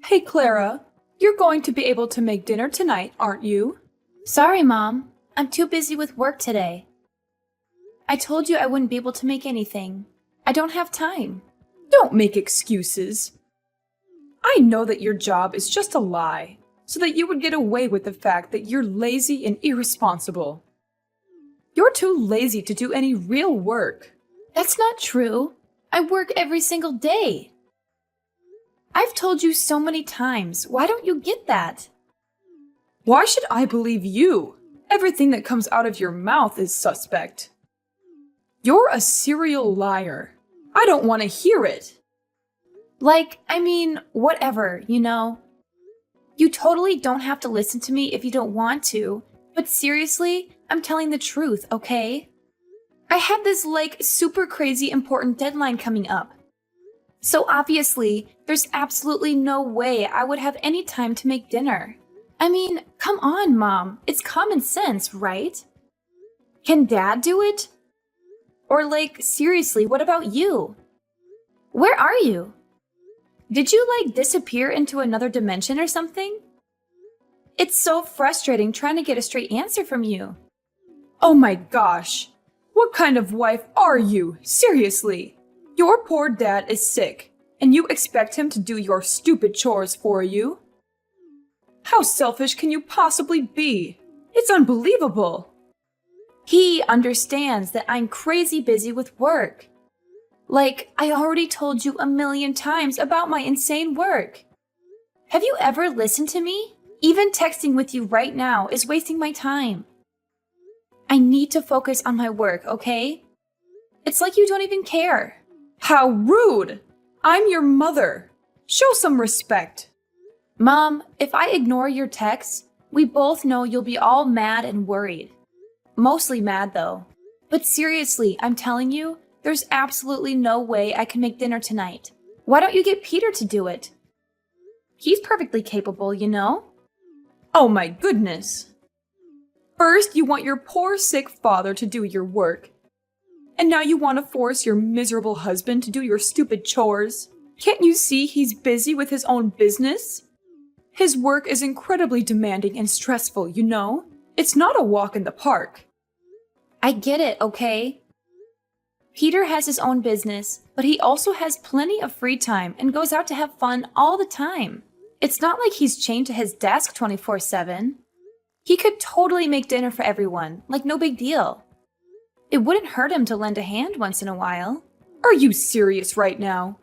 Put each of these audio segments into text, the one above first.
Hey, Clara, you're going to be able to make dinner tonight, aren't you? Sorry, Mom. I'm too busy with work today. I told you I wouldn't be able to make anything. I don't have time. Don't make excuses. I know that your job is just a lie, so that you would get away with the fact that you're lazy and irresponsible. You're too lazy to do any real work. That's not true. I work every single day. I've told you so many times. Why don't you get that? Why should I believe you? Everything that comes out of your mouth is suspect. You're a serial liar. I don't want to hear it. Whatever, you know. You totally don't have to listen to me if you don't want to, but seriously, I'm telling the truth, okay? I have this, super crazy important deadline coming up. So obviously, there's absolutely no way I would have any time to make dinner. Come on, Mom. It's common sense, right? Can Dad do it? Or seriously, what about you? Where are you? Did you, disappear into another dimension or something? It's so frustrating trying to get a straight answer from you. Oh my gosh! What kind of wife are you? Seriously! Your poor dad is sick, and you expect him to do your stupid chores for you? How selfish can you possibly be? It's unbelievable! He understands that I'm crazy busy with work. I already told you a million times about my insane work. Have you ever listened to me? Even texting with you right now is wasting my time. I need to focus on my work, okay? It's like you don't even care. How rude! I'm your mother. Show some respect. Mom, if I ignore your texts, we both know you'll be all mad and worried. Mostly mad, though. But seriously, I'm telling you, there's absolutely no way I can make dinner tonight. Why don't you get Peter to do it? He's perfectly capable, you know? Oh my goodness! First, you want your poor sick father to do your work. And now you want to force your miserable husband to do your stupid chores. Can't you see he's busy with his own business? His work is incredibly demanding and stressful, you know? It's not a walk in the park. I get it, okay? Peter has his own business, but he also has plenty of free time and goes out to have fun all the time. It's not like he's chained to his desk 24/7. He could totally make dinner for everyone, no big deal. It wouldn't hurt him to lend a hand once in a while. Are you serious right now?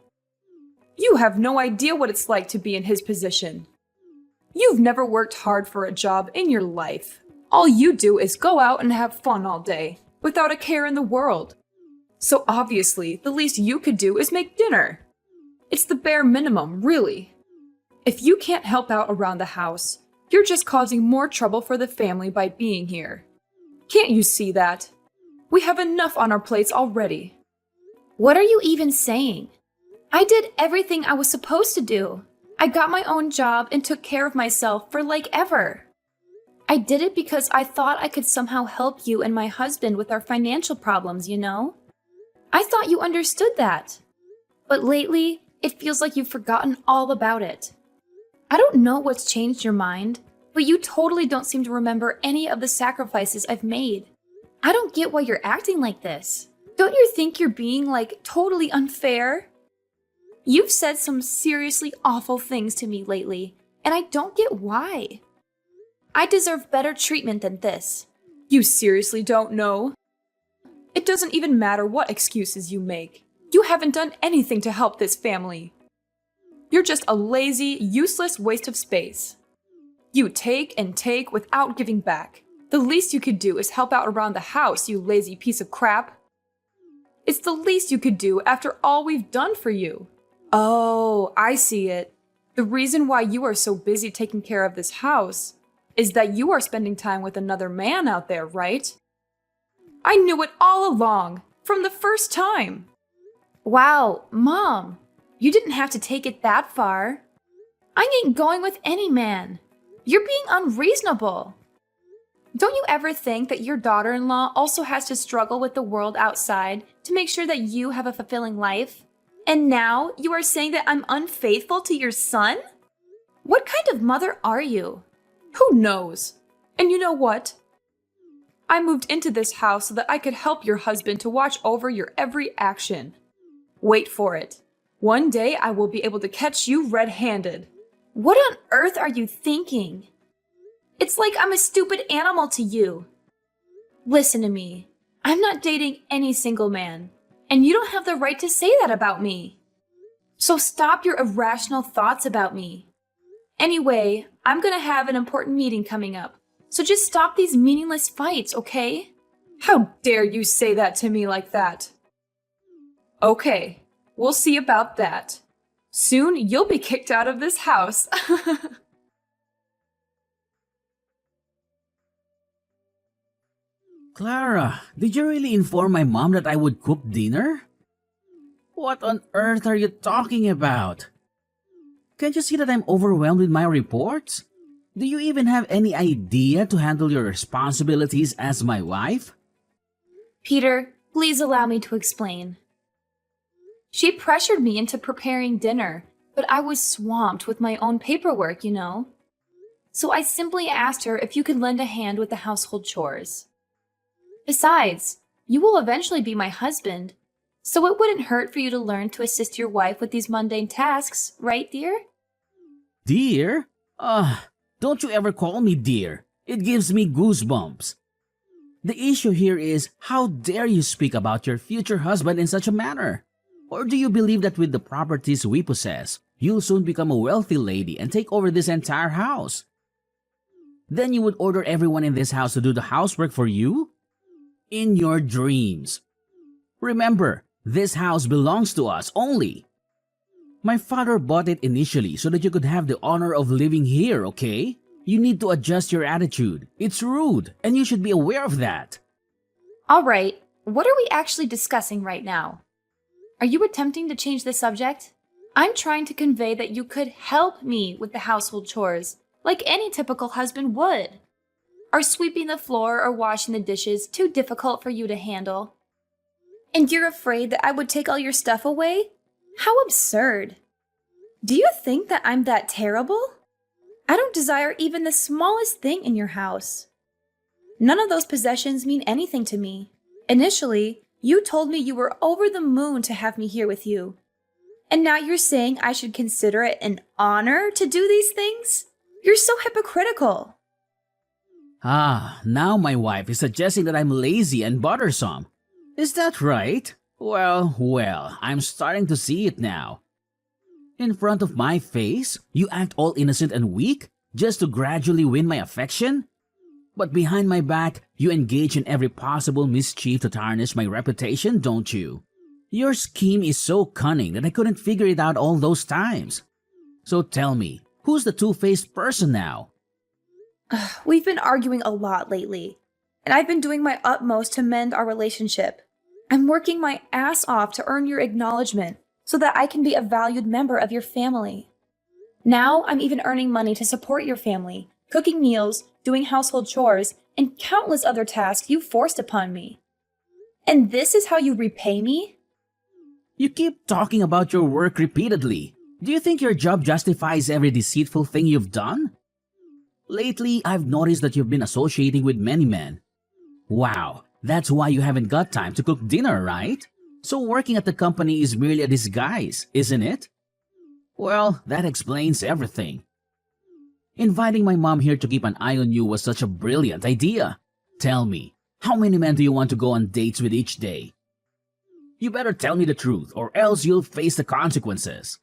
You have no idea what it's like to be in his position. You've never worked hard for a job in your life. All you do is go out and have fun all day, without a care in the world. So obviously, the least you could do is make dinner. It's the bare minimum, really. If you can't help out around the house, you're just causing more trouble for the family by being here. Can't you see that? We have enough on our plates already. What are you even saying? I did everything I was supposed to do. I got my own job and took care of myself for ever. I did it because I thought I could somehow help you and my husband with our financial problems, you know? I thought you understood that. But lately, it feels like you've forgotten all about it. I don't know what's changed your mind, but you totally don't seem to remember any of the sacrifices I've made. I don't get why you're acting like this. Don't you think you're being, totally unfair? You've said some seriously awful things to me lately, and I don't get why. I deserve better treatment than this. You seriously don't know? It doesn't even matter what excuses you make. You haven't done anything to help this family. You're just a lazy, useless waste of space. You take and take without giving back. The least you could do is help out around the house, you lazy piece of crap. It's the least you could do after all we've done for you. Oh, I see it. The reason why you are so busy taking care of this house is that you are spending time with another man out there, right? I knew it all along, from the first time. Wow, Mom, you didn't have to take it that far. I ain't going with any man. You're being unreasonable. Don't you ever think that your daughter-in-law also has to struggle with the world outside to make sure that you have a fulfilling life? And now you are saying that I'm unfaithful to your son? What kind of mother are you? Who knows? And you know what? I moved into this house so that I could help your husband to watch over your every action. Wait for it. One day I will be able to catch you red-handed. What on earth are you thinking? It's like I'm a stupid animal to you. Listen to me. I'm not dating any single man, and you don't have the right to say that about me. So stop your irrational thoughts about me. Anyway, I'm gonna have an important meeting coming up, so just stop these meaningless fights, okay? How dare you say that to me like that? Okay, we'll see about that. Soon you'll be kicked out of this house. Clara, did you really inform my mom that I would cook dinner? What on earth are you talking about? Can't you see that I'm overwhelmed with my reports? Do you even have any idea to handle your responsibilities as my wife? Peter, please allow me to explain. She pressured me into preparing dinner, but I was swamped with my own paperwork, you know. So I simply asked her if you could lend a hand with the household chores. Besides, you will eventually be my husband, so it wouldn't hurt for you to learn to assist your wife with these mundane tasks, right, dear? Dear? Don't you ever call me dear. It gives me goosebumps. The issue here is, how dare you speak about your future husband in such a manner? Or do you believe that with the properties we possess, you'll soon become a wealthy lady and take over this entire house? Then you would order everyone in this house to do the housework for you? In your dreams. Remember, this house belongs to us only. My father bought it initially so that you could have the honor of living here, okay? You need to adjust your attitude. It's rude, and you should be aware of that. All right, what are we actually discussing right now? Are you attempting to change the subject? I'm trying to convey that you could help me with the household chores, like any typical husband would. Are sweeping the floor or washing the dishes too difficult for you to handle? And you're afraid that I would take all your stuff away? How absurd. Do you think that I'm that terrible? I don't desire even the smallest thing in your house. None of those possessions mean anything to me. Initially, you told me you were over the moon to have me here with you. And now you're saying I should consider it an honor to do these things? You're so hypocritical. Now my wife is suggesting that I'm lazy and bothersome. Is that right? Well, I'm starting to see it now. In front of my face, you act all innocent and weak just to gradually win my affection? But behind my back, you engage in every possible mischief to tarnish my reputation, don't you? Your scheme is so cunning that I couldn't figure it out all those times. So tell me, who's the two-faced person now? We've been arguing a lot lately, and I've been doing my utmost to mend our relationship. I'm working my ass off to earn your acknowledgement so that I can be a valued member of your family. Now I'm even earning money to support your family, cooking meals, doing household chores, and countless other tasks you forced upon me. And this is how you repay me? You keep talking about your work repeatedly. Do you think your job justifies every deceitful thing you've done? Lately, I've noticed that you've been associating with many men. Wow, that's why you haven't got time to cook dinner, right? So working at the company is merely a disguise, isn't it? Well, that explains everything. Inviting my mom here to keep an eye on you was such a brilliant idea. Tell me, how many men do you want to go on dates with each day? You better tell me the truth, or else you'll face the consequences.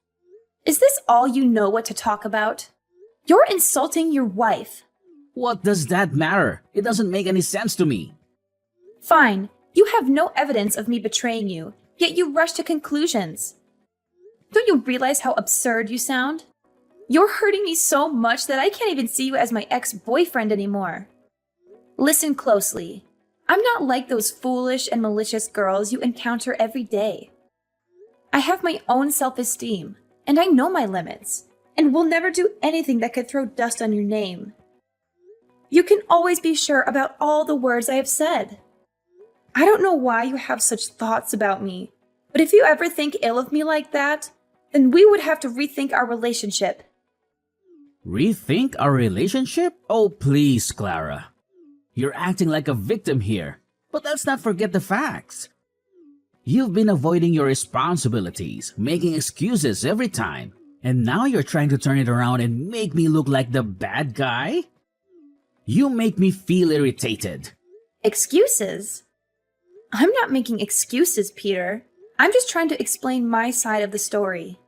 Is this all you know what to talk about? You're insulting your wife. What does that matter? It doesn't make any sense to me. Fine, you have no evidence of me betraying you, yet you rush to conclusions. Don't you realize how absurd you sound? You're hurting me so much that I can't even see you as my ex-boyfriend anymore. Listen closely. I'm not like those foolish and malicious girls you encounter every day. I have my own self-esteem, and I know my limits, and will never do anything that could throw dust on your name. You can always be sure about all the words I have said. I don't know why you have such thoughts about me, but if you ever think ill of me like that, then we would have to rethink our relationship. Rethink our relationship? Oh, please, Clara. You're acting like a victim here. But let's not forget the facts. You've been avoiding your responsibilities, making excuses every time. And now you're trying to turn it around and make me look like the bad guy? You make me feel irritated. Excuses? I'm not making excuses, Peter. I'm just trying to explain my side of the story.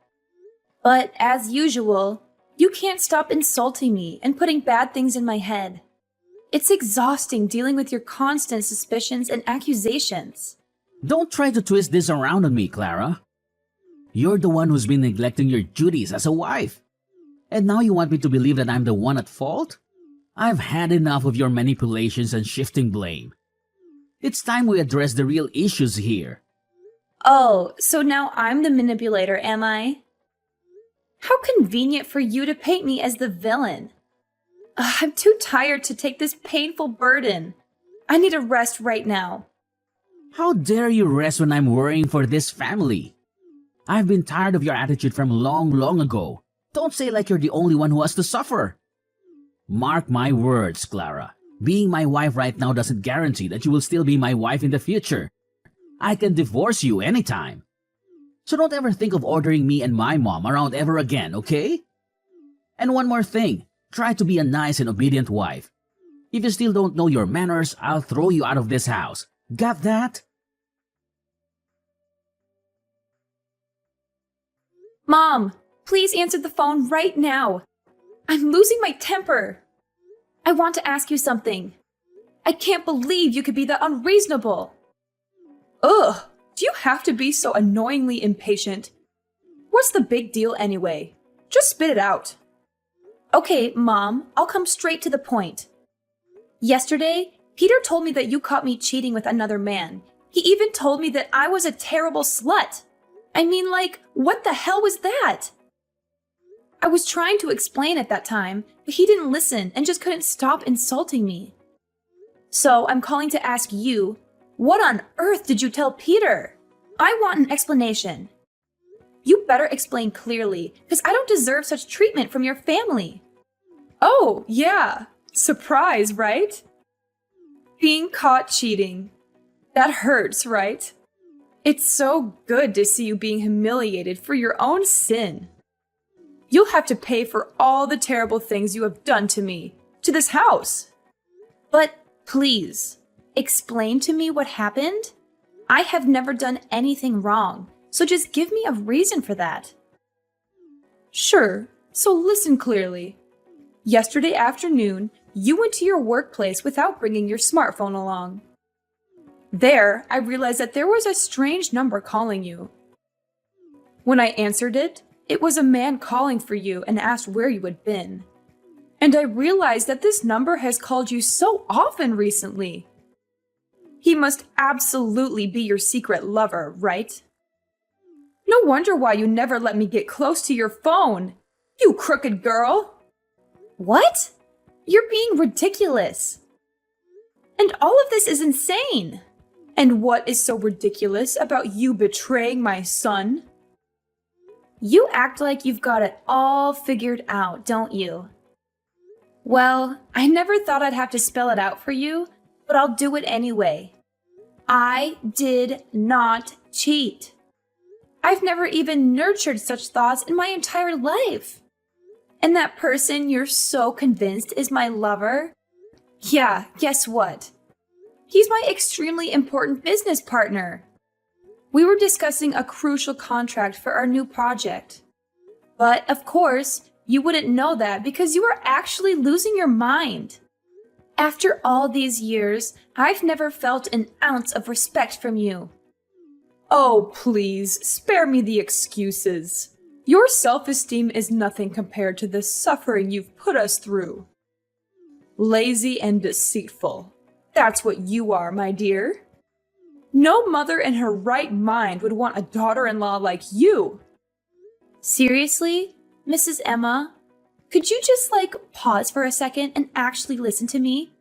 But as usual, you can't stop insulting me and putting bad things in my head. It's exhausting dealing with your constant suspicions and accusations. Don't try to twist this around on me, Clara. You're the one who's been neglecting your duties as a wife. And now you want me to believe that I'm the one at fault? I've had enough of your manipulations and shifting blame. It's time we address the real issues here. Oh, so now I'm the manipulator, am I? How convenient for you to paint me as the villain. I'm too tired to take this painful burden. I need a rest right now. How dare you rest when I'm worrying for this family? I've been tired of your attitude from long ago. Don't say like you're the only one who has to suffer. Mark my words, Clara. Being my wife right now doesn't guarantee that you will still be my wife in the future. I can divorce you anytime. So don't ever think of ordering me and my mom around ever again, okay? And one more thing. Try to be a nice and obedient wife. If you still don't know your manners, I'll throw you out of this house. Got that? Mom, please answer the phone right now. I'm losing my temper. I want to ask you something. I can't believe you could be that unreasonable. Ugh, do you have to be so annoyingly impatient? What's the big deal anyway? Just spit it out. Okay, Mom, I'll come straight to the point. Yesterday, Peter told me that you caught me cheating with another man. He even told me that I was a terrible slut. I mean, like, what the hell was that? I was trying to explain at that time, but he didn't listen and just couldn't stop insulting me. So I'm calling to ask you, what on earth did you tell Peter? I want an explanation. You better explain clearly, because I don't deserve such treatment from your family. Oh, yeah. Surprise, right? Being caught cheating. That hurts, right? It's so good to see you being humiliated for your own sin. You'll have to pay for all the terrible things you have done to me, to this house. But please, explain to me what happened. I have never done anything wrong, so just give me a reason for that. Sure, so listen clearly. Yesterday afternoon, you went to your workplace without bringing your smartphone along. There, I realized that there was a strange number calling you. When I answered it, it was a man calling for you and asked where you had been. And I realized that this number has called you so often recently. He must absolutely be your secret lover, right? No wonder why you never let me get close to your phone, you crooked girl! What? You're being ridiculous. And all of this is insane. And what is so ridiculous about you betraying my son? You act like you've got it all figured out, don't you? Well, I never thought I'd have to spell it out for you, but I'll do it anyway. I did not cheat. I've never even nurtured such thoughts in my entire life. And that person you're so convinced is my lover? Yeah, guess what? He's my extremely important business partner. We were discussing a crucial contract for our new project. But, of course, you wouldn't know that because you are actually losing your mind. After all these years, I've never felt an ounce of respect from you. Oh, please, spare me the excuses. Your self-esteem is nothing compared to the suffering you've put us through. Lazy and deceitful. That's what you are, my dear. No mother in her right mind would want a daughter-in-law like you. Seriously, Mrs. Emma? Could you just, pause for a second and actually listen to me?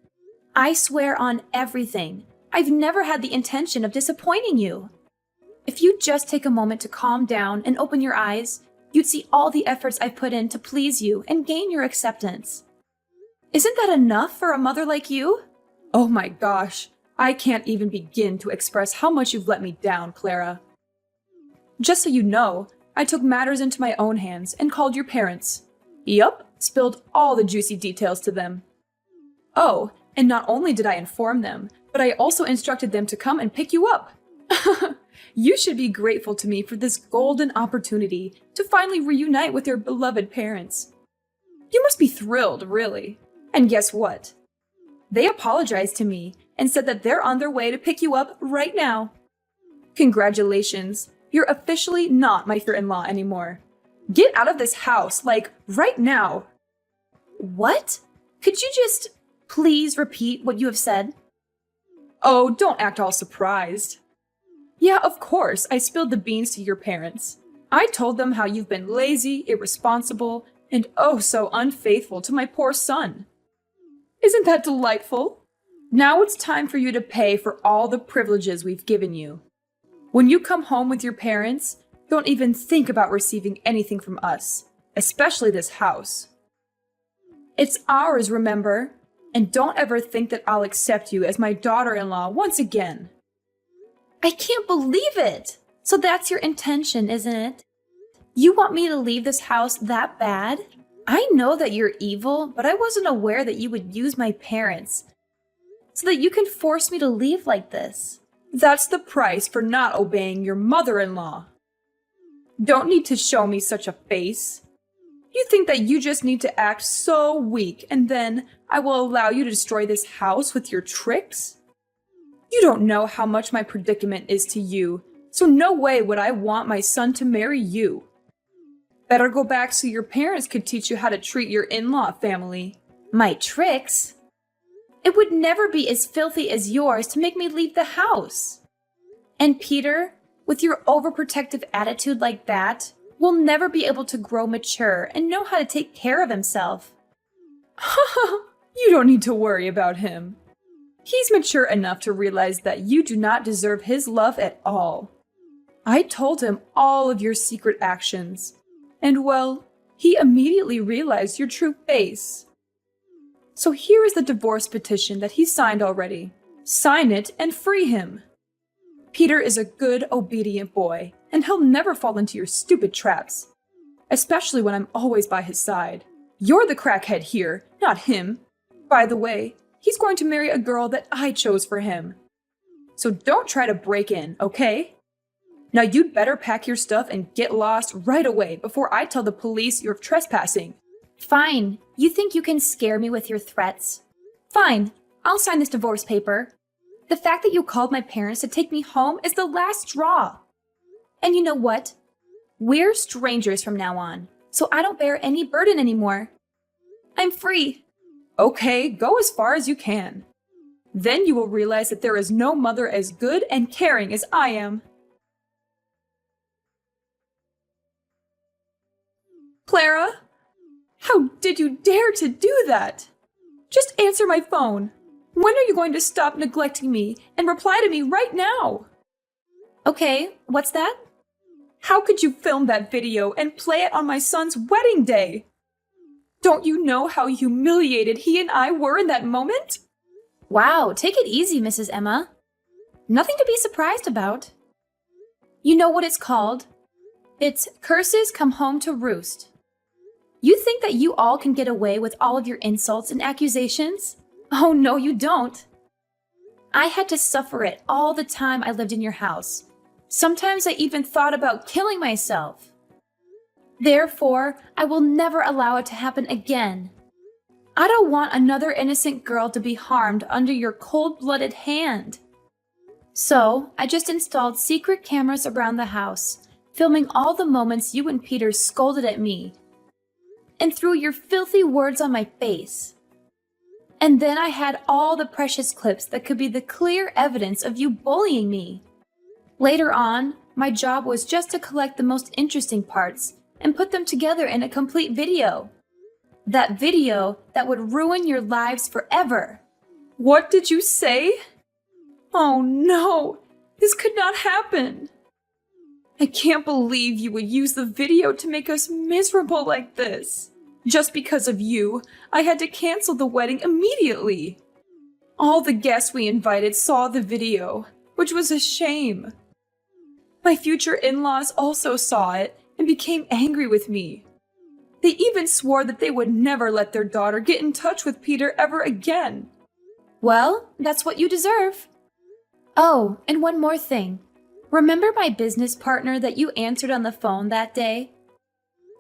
I swear on everything, I've never had the intention of disappointing you. If you just take a moment to calm down and open your eyes, you'd see all the efforts I've put in to please you and gain your acceptance. Isn't that enough for a mother like you? Oh my gosh, I can't even begin to express how much you've let me down, Clara. Just so you know, I took matters into my own hands and called your parents. Yup, spilled all the juicy details to them. Oh, and not only did I inform them, but I also instructed them to come and pick you up. You should be grateful to me for this golden opportunity to finally reunite with your beloved parents. You must be thrilled, really. And guess what? They apologized to me and said that they're on their way to pick you up right now. Congratulations, you're officially not my father-in-law anymore. Get out of this house, like, right now. What? Could you just please repeat what you have said? Oh, don't act all surprised. Yeah, of course, I spilled the beans to your parents. I told them how you've been lazy, irresponsible, and oh so unfaithful to my poor son. Isn't that delightful? Now it's time for you to pay for all the privileges we've given you. When you come home with your parents, don't even think about receiving anything from us, especially this house. It's ours, remember? And don't ever think that I'll accept you as my daughter-in-law once again. I can't believe it! So that's your intention, isn't it? You want me to leave this house that bad? I know that you're evil, but I wasn't aware that you would use my parents so that you can force me to leave like this. That's the price for not obeying your mother-in-law. Don't need to show me such a face. You think that you just need to act so weak and then I will allow you to destroy this house with your tricks? You don't know how much my predicament is to you, so no way would I want my son to marry you. Better go back so your parents could teach you how to treat your in-law family. My tricks? It would never be as filthy as yours to make me leave the house. And Peter, with your overprotective attitude like that, will never be able to grow mature and know how to take care of himself. You don't need to worry about him. He's mature enough to realize that you do not deserve his love at all. I told him all of your secret actions, and well, he immediately realized your true face. So here is the divorce petition that he signed already. Sign it and free him. Peter is a good, obedient boy, and he'll never fall into your stupid traps, especially when I'm always by his side. You're the crackhead here, not him. By the way, he's going to marry a girl that I chose for him. So don't try to break in, okay? Now you'd better pack your stuff and get lost right away before I tell the police you're trespassing. Fine. You think you can scare me with your threats? Fine. I'll sign this divorce paper. The fact that you called my parents to take me home is the last straw. And you know what? We're strangers from now on, so I don't bear any burden anymore. I'm free. Okay, go as far as you can. Then you will realize that there is no mother as good and caring as I am. Clara? How did you dare to do that? Just answer my phone. When are you going to stop neglecting me and reply to me right now? Okay, what's that? How could you film that video and play it on my son's wedding day? Don't you know how humiliated he and I were in that moment? Wow, take it easy, Mrs. Emma. Nothing to be surprised about. You know what it's called? It's curses come home to roost. You think that you all can get away with all of your insults and accusations? Oh, no, you don't. I had to suffer it all the time I lived in your house. Sometimes I even thought about killing myself. Therefore, I will never allow it to happen again. I don't want another innocent girl to be harmed under your cold-blooded hand. So, I just installed secret cameras around the house, filming all the moments you and Peter scolded at me and threw your filthy words on my face. And then I had all the precious clips that could be the clear evidence of you bullying me. Later on, my job was just to collect the most interesting parts and put them together in a complete video. That video that would ruin your lives forever. What did you say? Oh no, this could not happen. I can't believe you would use the video to make us miserable like this. Just because of you, I had to cancel the wedding immediately. All the guests we invited saw the video, which was a shame. My future in-laws also saw it and became angry with me. They even swore that they would never let their daughter get in touch with Peter ever again. Well, that's what you deserve. Oh, and one more thing. Remember my business partner that you answered on the phone that day?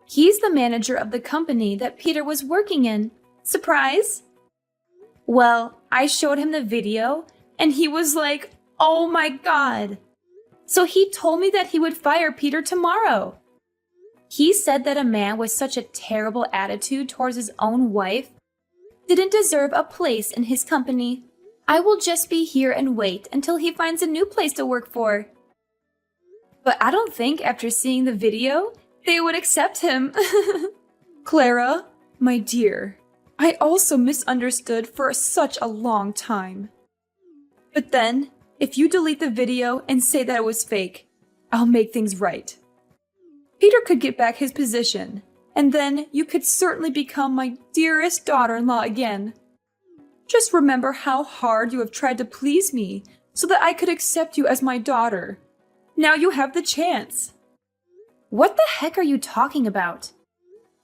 He's the manager of the company that Peter was working in. Surprise? Well, I showed him the video, and he was like, "Oh my God." So he told me that he would fire Peter tomorrow. He said that a man with such a terrible attitude towards his own wife didn't deserve a place in his company. I will just be here and wait until he finds a new place to work for. But I don't think after seeing the video, they would accept him. Clara, my dear, I also misunderstood for such a long time. But then, if you delete the video and say that it was fake, I'll make things right. Peter could get back his position, and then you could certainly become my dearest daughter-in-law again. Just remember how hard you have tried to please me so that I could accept you as my daughter. Now you have the chance. What the heck are you talking about?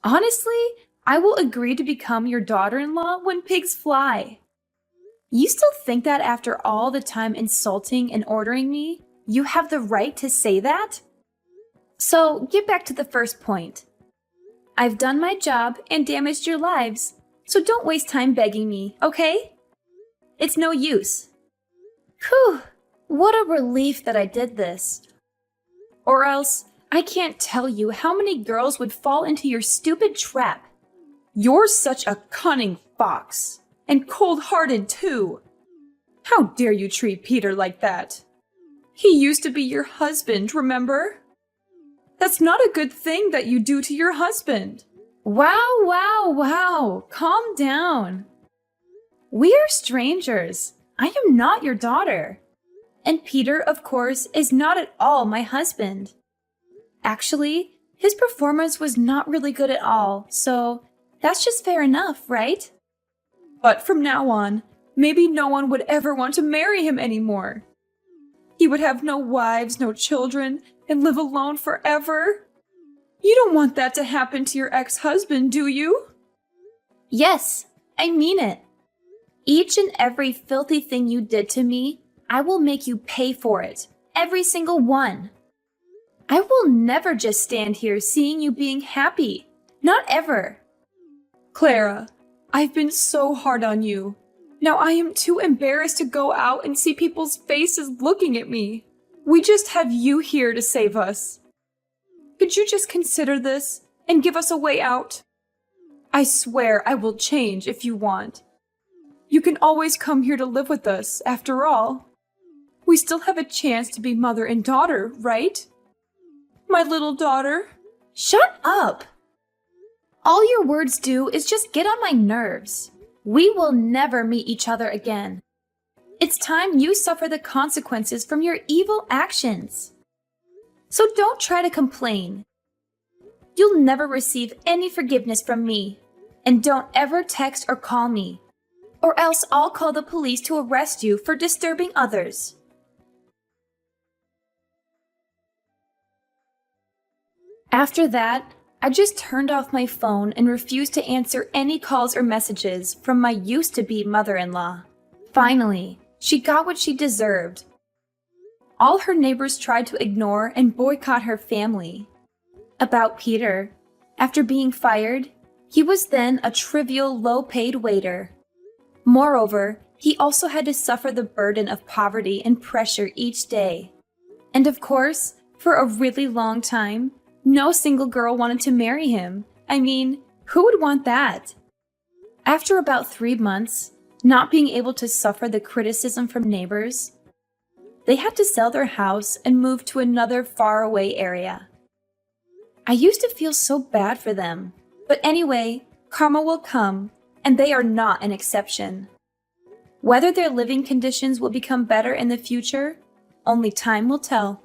Honestly, I will agree to become your daughter-in-law when pigs fly. You still think that after all the time insulting and ordering me, you have the right to say that? So, get back to the first point. I've done my job and damaged your lives, so don't waste time begging me, okay? It's no use. Whew, what a relief that I did this. Or else, I can't tell you how many girls would fall into your stupid trap. You're such a cunning fox, and cold-hearted too. How dare you treat Peter like that? He used to be your husband, remember? That's not a good thing that you do to your husband. Wow. Calm down. We are strangers. I am not your daughter. And Peter, of course, is not at all my husband. Actually, his performance was not really good at all, so that's just fair enough, right? But from now on, maybe no one would ever want to marry him anymore. He would have no wives, no children, and live alone forever. You don't want that to happen to your ex-husband, do you? Yes, I mean it. Each and every filthy thing you did to me, I will make you pay for it. Every single one. I will never just stand here seeing you being happy. Not ever. Clara, I've been so hard on you. Now I am too embarrassed to go out and see people's faces looking at me. We just have you here to save us. Could you just consider this and give us a way out? I swear I will change if you want. You can always come here to live with us, after all. We still have a chance to be mother and daughter, right? My little daughter? Shut up! All your words do is just get on my nerves. We will never meet each other again. It's time you suffer the consequences from your evil actions. So don't try to complain. You'll never receive any forgiveness from me. And don't ever text or call me. Or else I'll call the police to arrest you for disturbing others. After that, I just turned off my phone and refused to answer any calls or messages from my used-to-be mother-in-law. Finally, she got what she deserved. All her neighbors tried to ignore and boycott her family. About Peter, after being fired, he was then a trivial, low-paid waiter. Moreover, he also had to suffer the burden of poverty and pressure each day. And of course, for a really long time, no single girl wanted to marry him. I mean, who would want that? After about 3 months, not being able to suffer the criticism from neighbors, they had to sell their house and move to another faraway area. I used to feel so bad for them, but anyway, karma will come, and they are not an exception. Whether their living conditions will become better in the future, only time will tell.